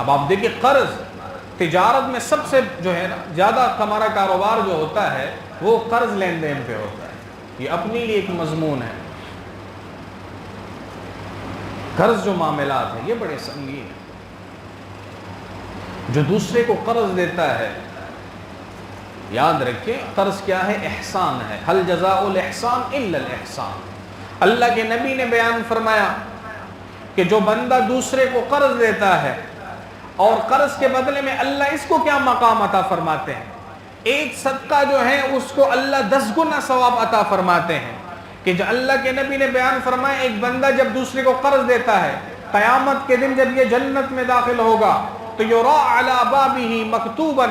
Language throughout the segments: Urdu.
اب آپ دیکھیں قرض تجارت میں سب سے جو ہے نا زیادہ ہمارا کاروبار جو ہوتا ہے وہ قرض لین دین پہ ہوتا ہے. یہ اپنے لیے ایک مضمون ہے. قرض جو معاملات ہیں یہ بڑے سنگین ہیں. جو دوسرے کو قرض دیتا ہے، یاد رکھیں قرض کیا ہے؟ احسان ہے. هل جزاء الاحسان الا الاحسان. اللہ کے نبی نے بیان فرمایا کہ جو بندہ دوسرے کو قرض دیتا ہے اور قرض کے بدلے میں اللہ اس کو کیا مقام عطا فرماتے ہیں، ایک صدقہ جو ہے اس کو اللہ 10 گنا ثواب عطا فرماتے ہیں. کہ جو اللہ کے نبی نے بیان فرمایا ایک بندہ جب دوسرے کو قرض دیتا ہے، قیامت کے دن جب یہ جنت میں داخل ہوگا تو یرا علی بابہ مکتوبا،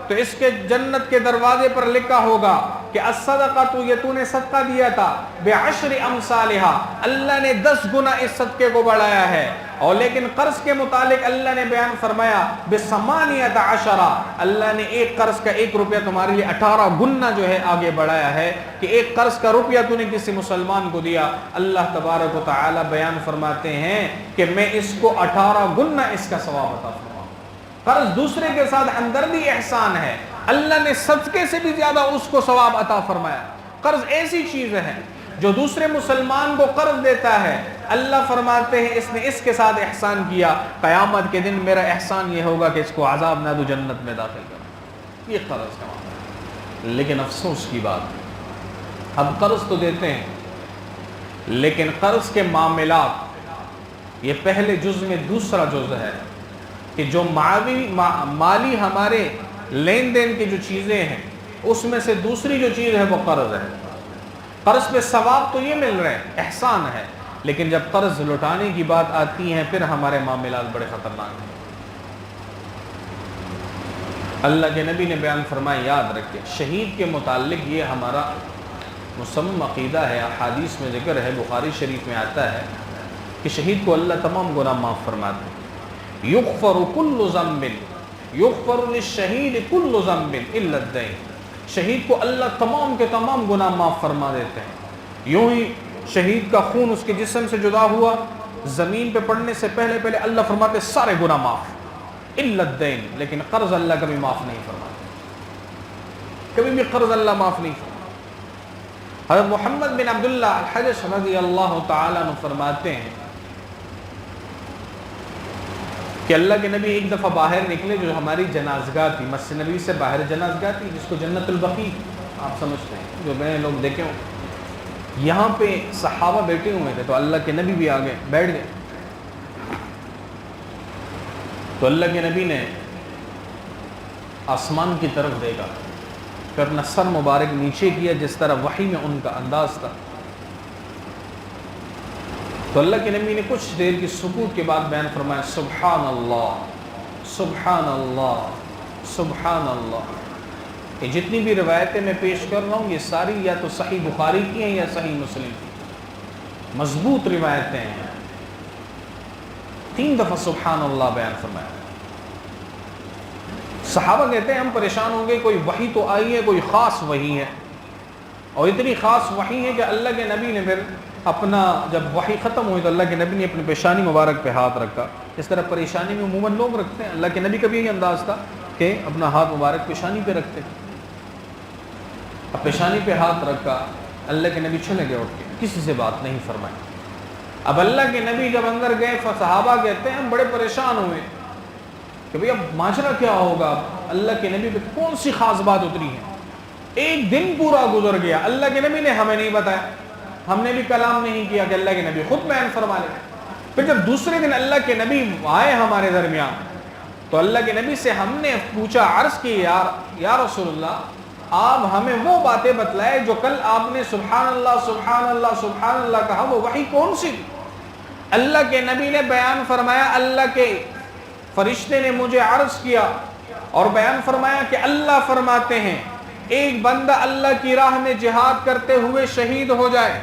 تو اس کے جنت کے دروازے پر لکھا ہوگا کہ الصدقۃ، یہ تو نے صدقہ دیا تھا، بعشر امثالھا، اللہ نے 10 گنا اس صدقے کو بڑھایا ہے. اور لیکن قرض کے متعلق اللہ نے بیان فرمایا بثمانیۃ عشر، اللہ نے ایک قرض کا 1 روپیہ تمہارے لیے 18 گنا جو ہے آگے بڑھایا ہے. کہ ایک قرض کا روپیہ تو نے کسی مسلمان کو دیا، اللہ تبارک و تعالی بیان فرماتے ہیں کہ میں اس کو 18 گنا اس کا ثواب عطا فرماؤں. قرض دوسرے کے ساتھ ہمدردی احسان ہے، اللہ نے صدقے سے بھی زیادہ اس کو ثواب عطا فرمایا. قرض ایسی چیز ہے جو دوسرے مسلمان کو قرض دیتا ہے، اللہ فرماتے ہیں اس نے اس کے ساتھ احسان کیا، قیامت کے دن میرا احسان یہ ہوگا کہ اس کو عذاب نہ دو، جنت میں داخل کرو. یہ قرض کا معاملہ ہے. لیکن افسوس کی بات، اب قرض تو دیتے ہیں لیکن قرض کے معاملات، یہ پہلے جز میں دوسرا جز ہے کہ جو مالی ہمارے لین دین کی جو چیزیں ہیں اس میں سے دوسری جو چیز ہے وہ قرض ہے. قرض پہ ثواب تو یہ مل رہے ہیں، احسان ہے، لیکن جب قرض لوٹانے کی بات آتی ہے پھر ہمارے معاملات بڑے خطرناک ہیں. اللہ کے نبی نے بیان فرمایا، یاد رکھیں شہید کے متعلق یہ ہمارا مصمم عقیدہ ہے، احادیث میں ذکر ہے، بخاری شریف میں آتا ہے کہ شہید کو اللہ تمام گناہ معاف فرماتے ہیں. یغفر کل ذنب، یغفر للشہید کل ذنب الا الدین. شہید کو اللہ تمام کے تمام گناہ معاف فرما دیتے ہیں. یوں ہی شہید کا خون اس کے جسم سے جدا ہوا، زمین پہ پڑنے سے پہلے پہلے اللہ فرماتے سارے گناہ معاف الا الدین. لیکن قرض اللہ کبھی معاف نہیں فرماتے، کبھی بھی قرض اللہ معاف نہیں فرماتے. حضرت محمد بن عبداللہ الحجش رضی اللہ تعالیٰ عنہ فرماتے ہیں کہ اللہ کے نبی ایک دفعہ باہر نکلے، جو ہماری جنازگاہ تھی، مسجد نبی سے باہر جنازگاہ تھی جس کو جنت البقیع آپ سمجھتے ہیں، جو گئے لوگ دیکھے ہوں. یہاں پہ صحابہ بیٹھے ہوئے تھے تو اللہ کے نبی بھی آگے بیٹھ گئے. تو اللہ کے نبی نے آسمان کی طرف دیکھا، پھر اپنا سر مبارک نیچے کیا جس طرح وحی میں ان کا انداز تھا. تو اللہ کے نبی نے کچھ دیر کی سکوت کے بعد بیان فرمایا سبحان اللہ سبحان اللہ سبحان اللہ. یہ جتنی بھی روایتیں میں پیش کر رہا ہوں یہ ساری یا تو صحیح بخاری کی ہیں یا صحیح مسلم کی، مضبوط روایتیں ہیں. 3 دفعہ سبحان اللہ بیان فرمایا. صحابہ کہتے ہیں ہم پریشان ہوں گے، کوئی وحی تو آئی ہے، کوئی خاص وحی ہے، اور اتنی خاص وحی ہے کہ اللہ کے نبی نے پھر اپنا جب وحی ختم ہوئی تو اللہ کے نبی نے اپنی پیشانی مبارک پہ ہاتھ رکھا. اس طرح پریشانی میں عموماً لوگ رکھتے ہیں، اللہ کے نبی کا بھی یہی انداز تھا کہ اپنا ہاتھ مبارک پیشانی پہ رکھتے. اب پیشانی پہ ہاتھ رکھا، اللہ کے نبی چلے گئے اٹھ کے، کسی سے بات نہیں فرمائی. اب اللہ کے نبی جب اندر گئے صحابہ کہتے ہیں ہم بڑے پریشان ہوئے کہ بھئی اب معاشرہ کیا ہوگا. اللہ کے نبی پہ کون سی خاص بات اتری ہے؟ ایک دن پورا گزر گیا، اللہ کے نبی نے ہمیں نہیں بتایا، ہم نے بھی کلام نہیں کیا کہ اللہ کے نبی خود بیان فرما لے. پھر جب دوسرے دن اللہ کے نبی آئے ہمارے درمیان تو اللہ کے نبی سے ہم نے پوچھا، عرض کی یا رسول اللہ آپ ہمیں وہ باتیں بتلائے جو کل آپ نے سبحان اللہ سبحان اللہ سبحان اللہ کہا، وہ وحی کون سی تھی؟ اللہ کے نبی نے بیان فرمایا اللہ کے فرشتے نے مجھے عرض کیا اور بیان فرمایا کہ اللہ فرماتے ہیں ایک بندہ اللہ کی راہ میں جہاد کرتے ہوئے شہید ہو جائے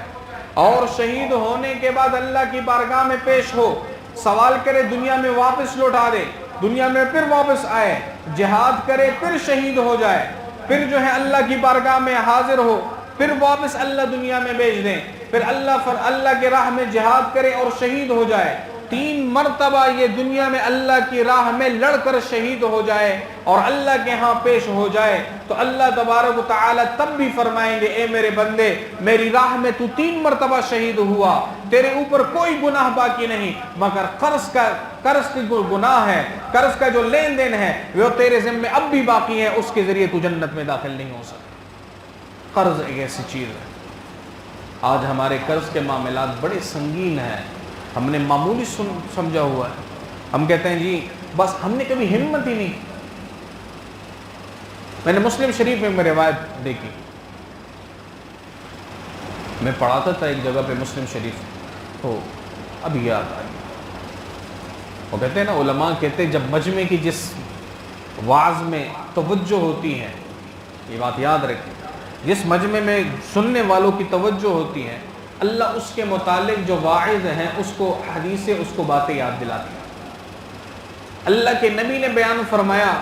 اور شہید ہونے کے بعد اللہ کی بارگاہ میں پیش ہو، سوال کرے دنیا میں واپس لوٹا دے، دنیا میں پھر واپس آئے، جہاد کرے پھر شہید ہو جائے، پھر جو ہے اللہ کی بارگاہ میں حاضر ہو، پھر واپس اللہ دنیا میں بھیج دیں، پھر اللہ کے راہ میں جہاد کرے اور شہید ہو جائے، 3 مرتبہ یہ دنیا میں اللہ کی راہ میں لڑ کر شہید ہو جائے اور اللہ کے ہاں پیش ہو جائے تو اللہ تبارک و تعالی تب بھی فرمائیں گے اے میرے بندے میری راہ میں تو 3 مرتبہ شہید ہوا، تیرے اوپر کوئی گناہ باقی نہیں مگر قرض کی گناہ ہے، قرض کا جو لین دین ہے وہ تیرے ذمے اب بھی باقی ہے، اس کے ذریعے تو جنت میں داخل نہیں ہو سکتا۔ قرض ایک ایسی چیز ہے، آج ہمارے قرض کے معاملات بڑے سنگین ہیں، ہم نے معمولی سمجھا ہوا ہے، ہم کہتے ہیں جی بس ہم نے کبھی ہمت ہی نہیں۔ میں نے مسلم شریف میں روایت دیکھی، میں پڑھاتا تھا ایک جگہ پہ مسلم شریف، تو اب یاد آئی، وہ کہتے ہیں نا علماء کہتے ہیں جب مجمع کی جس واعظ میں توجہ ہوتی ہے، یہ بات یاد رکھیں، جس مجمع میں سننے والوں کی توجہ ہوتی ہے اللہ اس کے متعلق جو واعظ ہیں اس کو حدیثیں اس کو باتیں یاد دلاتی ہیں۔ اللہ کے نبی نے بیان فرمایا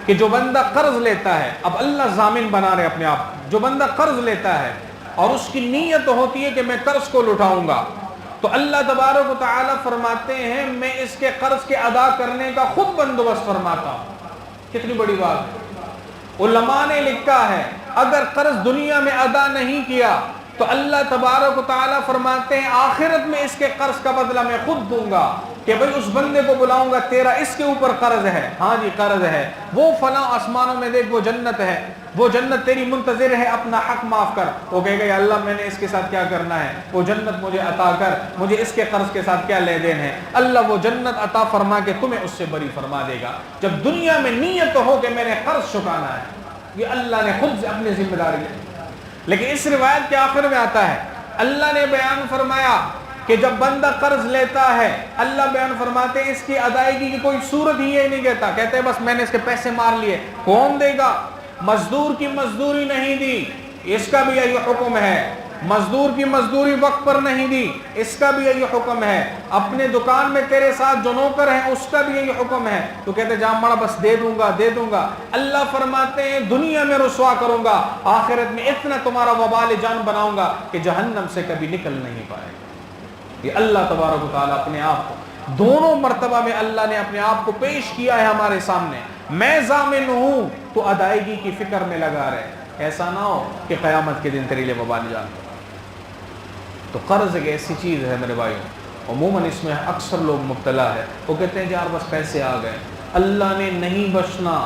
کہ جو بندہ قرض لیتا ہے، اب اللہ ضامن بنا رہے اپنے آپ، جو بندہ قرض لیتا ہے اور اس کی نیت ہوتی ہے کہ میں قرض کو لوٹاؤں گا تو اللہ تبارک و تعالی فرماتے ہیں میں اس کے قرض کے ادا کرنے کا خود بندوبست فرماتا ہوں۔ کتنی بڑی بات ہے، علماء نے لکھا ہے اگر قرض دنیا میں ادا نہیں کیا تو اللہ تبارک و تعالی فرماتے ہیں آخرت میں اس کے قرض کا بدلہ میں خود دوں گا، کہ بھئی اس بندے کو بلاؤں گا تیرا اس کے اوپر قرض ہے، ہاں جی قرض ہے، وہ فلاں آسمانوں میں دیکھ وہ جنت ہے، وہ جنت تیری منتظر ہے، اپنا حق معاف کر۔ وہ کہے گا یا اللہ میں نے اس کے ساتھ کیا کرنا ہے، وہ جنت مجھے عطا کر، مجھے اس کے قرض کے ساتھ کیا لے دین ہے، اللہ وہ جنت عطا فرما کے تمہیں اس سے بری فرما دے گا۔ جب دنیا میں نیت ہو کہ میں نے قرض چکانا ہے، یہ اللہ نے خود سے اپنی ذمہ داری لی۔ لیکن اس روایت کے آخر میں آتا ہے اللہ نے بیان فرمایا کہ جب بندہ قرض لیتا ہے اللہ بیان فرماتے ہیں اس کی ادائیگی کی کوئی صورت ہی یہ نہیں کہتا، کہتے ہیں بس میں نے اس کے پیسے مار لیے، کون دے گا؟ مزدور کی مزدوری نہیں دی، اس کا بھی یہی حکم ہے، مزدور کی مزدوری وقت پر نہیں دی، اس کا بھی یہی حکم ہے، اپنے دکان میں تیرے ساتھ جو نوکر ہیں اس کا بھی یہی حکم ہے، تو کہتے جا مڑا بس دے دوں گا۔ اللہ فرماتے ہیں دنیا میں رسوا کروں گا، آخرت میں اتنا تمہارا وبال جان بناؤں گا کہ جہنم سے کبھی نکل نہیں پائے گا۔ یہ اللہ تبارک و تعالیٰ اپنے آپ کو دونوں مرتبہ میں اللہ نے اپنے آپ کو پیش کیا ہے ہمارے سامنے، میں ضامن ہوں تو ادائیگی کی فکر میں لگا رہے، ایسا نہ ہو کہ قیامت کے دن تیرے لیے وبال جان۔ تو قرض ایک ایسی چیز ہے میرے بھائیوں، عموماً اس میں اکثر لوگ مبتلا ہے، وہ کہتے ہیں یار بس پیسے آ گئے، اللہ نے نہیں بخشنا۔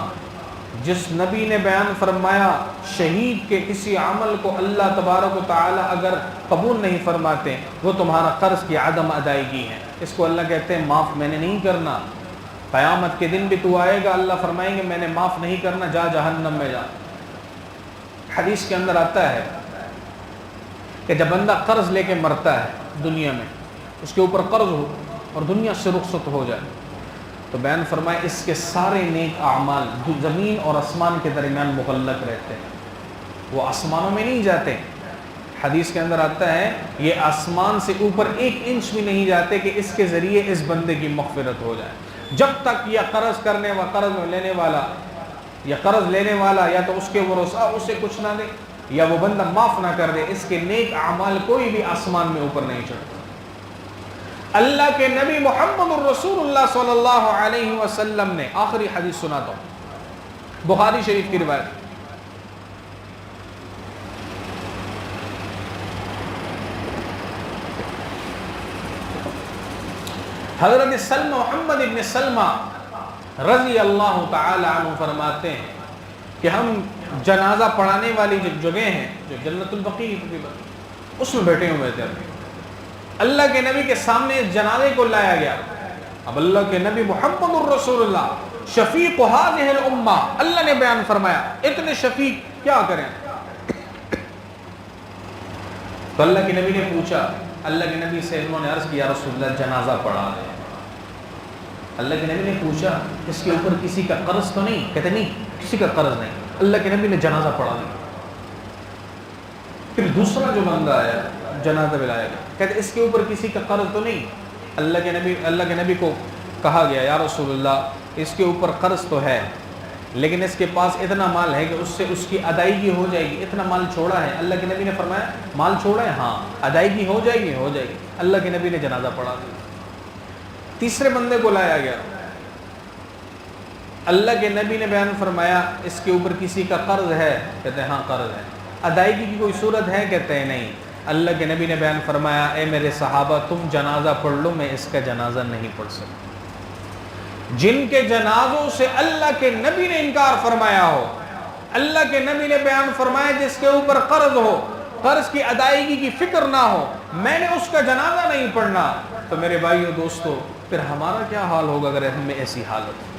جس نبی نے بیان فرمایا شہید کے کسی عمل کو اللہ تبارک و تعالی اگر قبول نہیں فرماتے وہ تمہارا قرض کی عدم ادائیگی ہے، اس کو اللہ کہتے ہیں معاف میں نے نہیں کرنا، قیامت کے دن بھی تو آئے گا اللہ فرمائیں گے میں نے معاف نہیں کرنا، جا جہنم میں جا۔ حدیث کے اندر آتا ہے کہ جب بندہ قرض لے کے مرتا ہے دنیا میں، اس کے اوپر قرض ہو اور دنیا سے رخصت ہو جائے تو بیان فرمائے اس کے سارے نیک اعمال زمین اور آسمان کے درمیان مغلق رہتے ہیں، وہ آسمانوں میں نہیں جاتے۔ حدیث کے اندر آتا ہے یہ آسمان سے اوپر 1 انچ بھی نہیں جاتے کہ اس کے ذریعے اس بندے کی مغفرت ہو جائے، جب تک یہ قرض لینے والا یا تو اس کے ورثاء اسے کچھ نہ دے یا وہ بندہ معاف نہ کر دے، اس کے نیک اعمال کوئی بھی آسمان میں اوپر نہیں چڑھتا۔ اللہ کے نبی محمد الرسول اللہ صلی اللہ علیہ وسلم نے آخری حدیث سناتا ہوں، بخاری شریف کی روایت، حضرت سلمہ محمد ابن سلمہ رضی اللہ تعالی عنہ فرماتے ہیں کہ ہم جنازہ پڑھانے والی جو جگہ ہیں جو جنت البقیع اس میں بیٹھے ہوئے تھے، اللہ کے نبی کے سامنے جنازے کو لایا گیا، اب اللہ کے نبی محمد الرسول اللہ شفیق هذه الامہ، اللہ نے بیان فرمایا اتنے شفیق کیا کریں، تو اللہ کے نبی نے پوچھا، اللہ کے نبی سے انہوں نے عرض کیا رسول اللہ جنازہ پڑھا دیں۔ اللہ کے نبی نے پوچھا اس کے اوپر کسی کا قرض تو نہیں؟ کہتے نہیں کسی کا قرض نہیں۔ اللہ کے نبی نے جنازہ پڑھا دیا، پھر دوسرا جو بندہ آیا جنازہ بھی لایا گیا، کہتے اس کے اوپر کسی کا قرض تو نہیں؟ اللہ کے نبی کو کہا گیا یا رسول اللہ اس کے اوپر قرض تو ہے لیکن اس کے پاس اتنا مال ہے کہ اس سے اس کی ادائیگی ہو جائے گی، اتنا مال چھوڑا ہے۔ اللہ کے نبی نے فرمایا مال چھوڑا ہے، ہاں ادائیگی ہو جائے گی۔ اللہ کے نبی نے جنازہ پڑھا دیا۔ تیسرے بندے کو لایا گیا، اللہ کے نبی نے بیان فرمایا اس کے اوپر کسی کا قرض ہے؟ کہتے ہیں ہاں قرض ہے۔ ادائیگی کی کوئی صورت ہے؟ کہتے ہیں نہیں۔ اللہ کے نبی نے بیان فرمایا اے میرے صحابہ تم جنازہ پڑھ لو، میں اس کا جنازہ نہیں پڑھ سکتا۔ جن کے جنازوں سے اللہ کے نبی نے انکار فرمایا ہو، اللہ کے نبی نے بیان فرمایا جس کے اوپر قرض ہو، قرض کی ادائیگی کی فکر نہ ہو، میں نے اس کا جنازہ نہیں پڑھنا، تو میرے بھائیو دوستو پھر ہمارا کیا حال ہوگا اگر ہم میں ایسی حالت ہو؟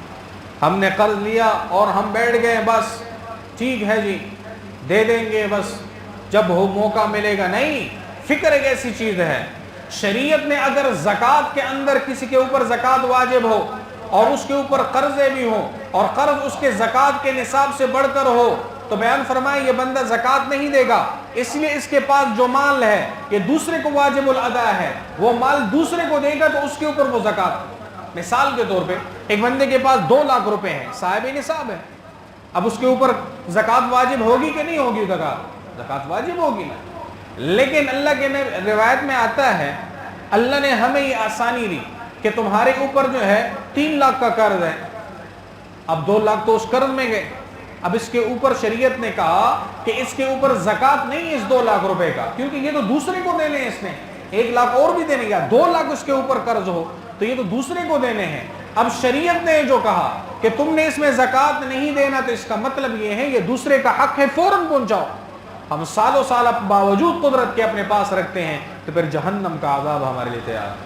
ہم نے قرض لیا اور ہم بیٹھ گئے بس ٹھیک ہے جی دے دیں گے بس جب ہو موقع ملے گا۔ نہیں، فکر ایک ایسی چیز ہے، شریعت نے اگر زکوٰۃ کے اندر کسی کے اوپر زکوٰۃ واجب ہو اور اس کے اوپر قرضے بھی ہوں اور قرض اس کے زکوٰۃ کے نصاب سے بڑھ کر ہو تو بیان فرمائے یہ بندہ زکوٰۃ نہیں دے گا، اس لیے اس کے پاس جو مال ہے یہ دوسرے کو واجب الادا ہے، وہ مال دوسرے کو دے گا تو اس کے اوپر وہ زکوٰۃ۔ مثال کے طور پہ ایک بندے کے پاس 2 لاکھ روپے ہیں، صاحب نصاب ہے، اب اس کے اوپر زکوٰۃ واجب ہوگی کہ نہیں ہوگی؟ زکوٰۃ واجب ہوگی نا، لیکن اللہ کے روایت میں آتا ہے اللہ نے ہمیں یہ آسانی دی کہ تمہارے اوپر جو ہے 3 لاکھ کا قرض ہے، اب 2 لاکھ تو اس قرض میں گئے، اب اس کے اوپر شریعت نے کہا کہ اس کے اوپر زکوٰۃ نہیں اس 2 لاکھ روپے کا، کیونکہ یہ تو دوسرے کو دینے ہیں، اس نے 1 لاکھ اور بھی دینے گا، 2 لاکھ اس کے اوپر قرض ہو تو یہ تو دوسرے کو دینے ہیں۔ اب شریعت نے جو کہا کہ تم نے اس میں زکوٰۃ نہیں دینا تو اس کا مطلب یہ ہے یہ دوسرے کا حق ہے، فوراً پہنچاؤ۔ ہم سالوں سال باوجود قدرت کے اپنے پاس رکھتے ہیں تو پھر جہنم کا عذاب ہمارے لیے تیار ہے۔